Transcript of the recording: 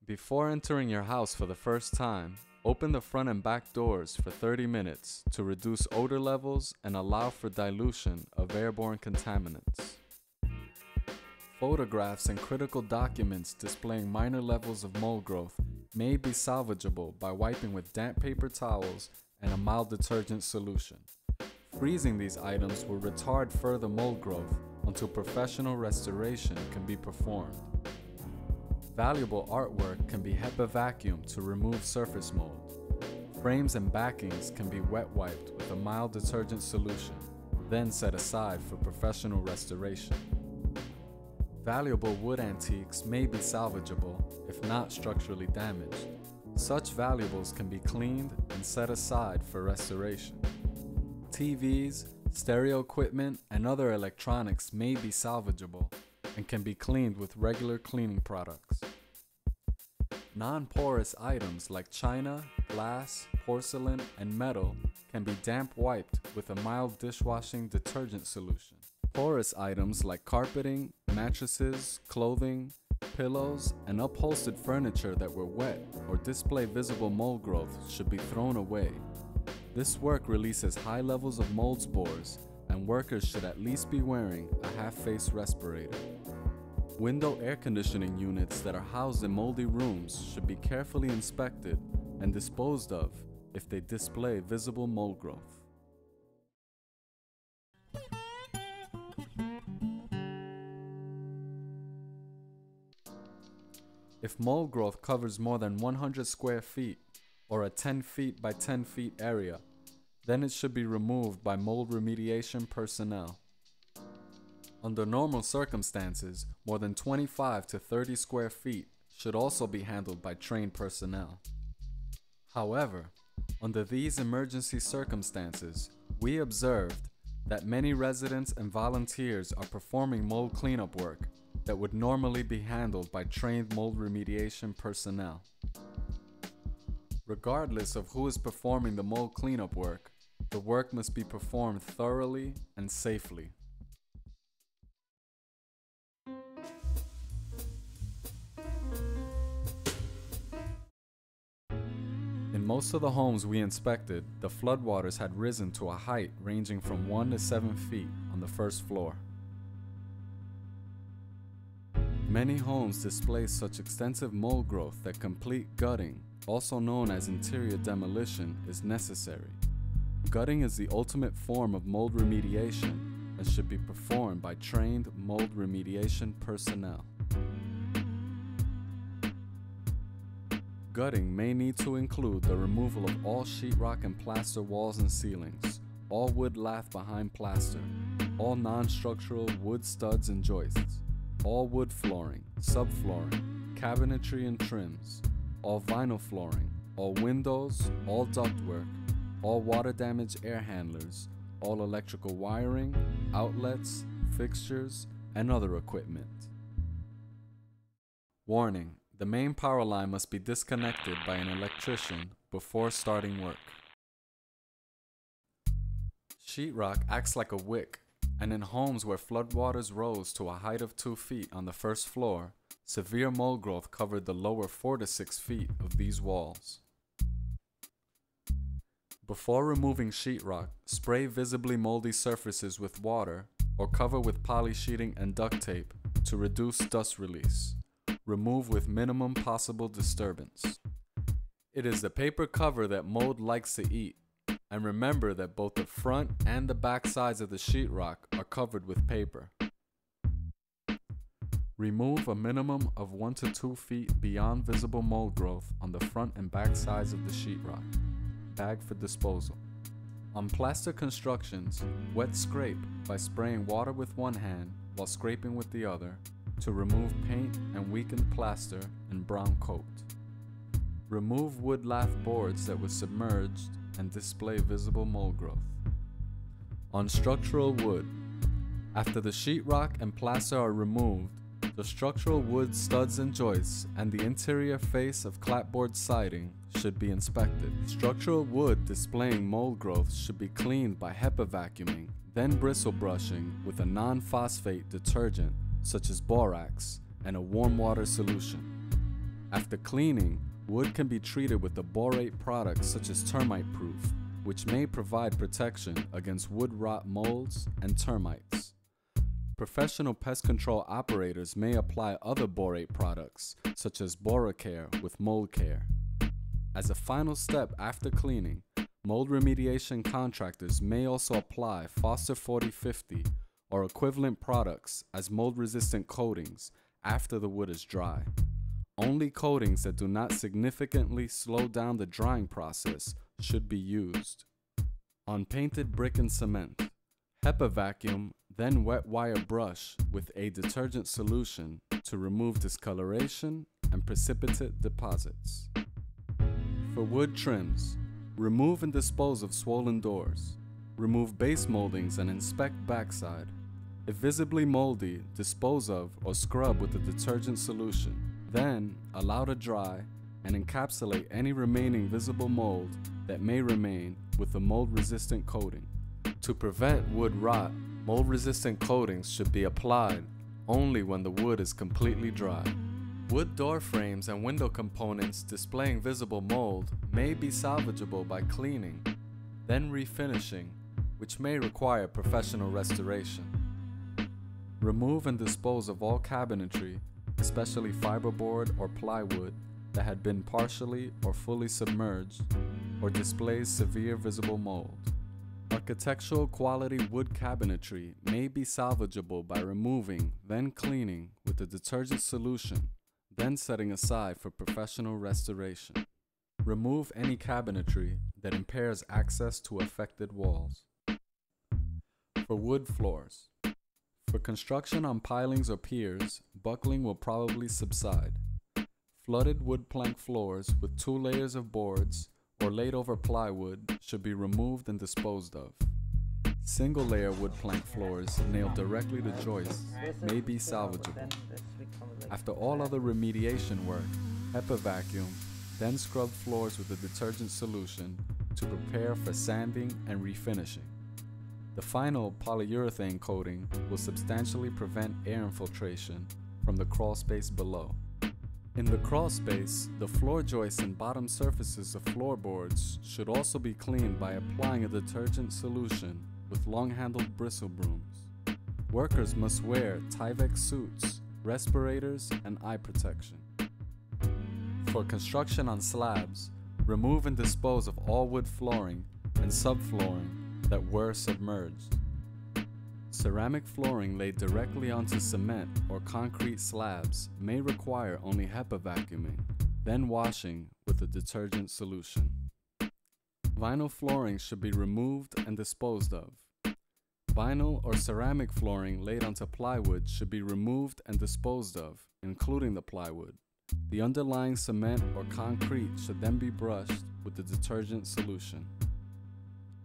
Before entering your house for the first time, open the front and back doors for 30 minutes to reduce odor levels and allow for dilution of airborne contaminants. Photographs and critical documents displaying minor levels of mold growth may be salvageable by wiping with damp paper towels and a mild detergent solution. Freezing these items will retard further mold growth until professional restoration can be performed. Valuable artwork can be HEPA vacuumed to remove surface mold. Frames and backings can be wet wiped with a mild detergent solution, then set aside for professional restoration. Valuable wood antiques may be salvageable if not structurally damaged. Such valuables can be cleaned and set aside for restoration. TVs, stereo equipment, and other electronics may be salvageable and can be cleaned with regular cleaning products. Non-porous items like china, glass, porcelain, and metal can be damp wiped with a mild dishwashing detergent solution. Porous items like carpeting, mattresses, clothing, pillows, and upholstered furniture that were wet or display visible mold growth should be thrown away. This work releases high levels of mold spores, and workers should at least be wearing a half-face respirator. Window air conditioning units that are housed in moldy rooms should be carefully inspected and disposed of if they display visible mold growth. If mold growth covers more than 100 square feet or a 10 feet by 10 feet area, then it should be removed by mold remediation personnel. Under normal circumstances, more than 25 to 30 square feet should also be handled by trained personnel. However, under these emergency circumstances, we observed that many residents and volunteers are performing mold cleanup work that would normally be handled by trained mold remediation personnel. Regardless of who is performing the mold cleanup work, the work must be performed thoroughly and safely. In most of the homes we inspected, the floodwaters had risen to a height ranging from 1 to 7 feet on the first floor. Many homes display such extensive mold growth that complete gutting, also known as interior demolition, is necessary. Gutting is the ultimate form of mold remediation and should be performed by trained mold remediation personnel. Gutting may need to include the removal of all sheetrock and plaster walls and ceilings, all wood lath behind plaster, all non-structural wood studs and joists, all wood flooring, subflooring, cabinetry and trims, all vinyl flooring, all windows, all ductwork, all water damage air handlers, all electrical wiring, outlets, fixtures, and other equipment. Warning: the main power line must be disconnected by an electrician before starting work. Sheetrock acts like a wick, and in homes where floodwaters rose to a height of 2 feet on the first floor, severe mold growth covered the lower 4 to 6 feet of these walls. Before removing sheetrock, spray visibly moldy surfaces with water or cover with poly sheeting and duct tape to reduce dust release. Remove with minimum possible disturbance. It is the paper cover that mold likes to eat, and remember that both the front and the back sides of the sheetrock are covered with paper. Remove a minimum of 1 to 2 feet beyond visible mold growth on the front and back sides of the sheetrock. Bag for disposal. On plaster constructions, wet scrape by spraying water with one hand while scraping with the other to remove paint and weakened plaster and brown coat. Remove wood lath boards that were submerged and display visible mold growth. On structural wood, after the sheetrock and plaster are removed, the structural wood studs and joists and the interior face of clapboard siding should be inspected. Structural wood displaying mold growth should be cleaned by HEPA vacuuming, then bristle brushing with a non-phosphate detergent such as borax and a warm water solution. After cleaning, wood can be treated with a borate product such as termite proof, which may provide protection against wood rot molds and termites. Professional pest control operators may apply other borate products such as BoraCare with mold care. As a final step after cleaning, mold remediation contractors may also apply Foster 4050 or equivalent products as mold-resistant coatings after the wood is dry. Only coatings that do not significantly slow down the drying process should be used. On painted brick and cement, HEPA vacuum, then wet wire brush with a detergent solution to remove discoloration and precipitate deposits. For wood trims, remove and dispose of swollen doors. Remove base moldings and inspect backside. If visibly moldy, dispose of or scrub with the detergent solution. Then, allow to dry and encapsulate any remaining visible mold that may remain with a mold-resistant coating. To prevent wood rot, mold-resistant coatings should be applied only when the wood is completely dry. Wood door frames and window components displaying visible mold may be salvageable by cleaning, then refinishing, which may require professional restoration. Remove and dispose of all cabinetry, especially fiberboard or plywood, that had been partially or fully submerged or displays severe visible mold. Architectural quality wood cabinetry may be salvageable by removing, then cleaning with a detergent solution, then setting aside for professional restoration. Remove any cabinetry that impairs access to affected walls. For wood floors. For construction on pilings or piers, buckling will probably subside. Flooded wood plank floors with 2 layers of boards or laid over plywood should be removed and disposed of. Single layer wood plank floors nailed directly to joists may be salvageable. After all other remediation work, HEPA vacuum, then scrub floors with a detergent solution to prepare for sanding and refinishing. The final polyurethane coating will substantially prevent air infiltration from the crawl space below. In the crawl space, the floor joists and bottom surfaces of floorboards should also be cleaned by applying a detergent solution with long-handled bristle brooms. Workers must wear Tyvek suits, respirators, and eye protection. For construction on slabs, remove and dispose of all wood flooring and subflooring that were submerged. Ceramic flooring laid directly onto cement or concrete slabs may require only HEPA vacuuming, then washing with a detergent solution. Vinyl flooring should be removed and disposed of. Vinyl or ceramic flooring laid onto plywood should be removed and disposed of, including the plywood. The underlying cement or concrete should then be brushed with the detergent solution.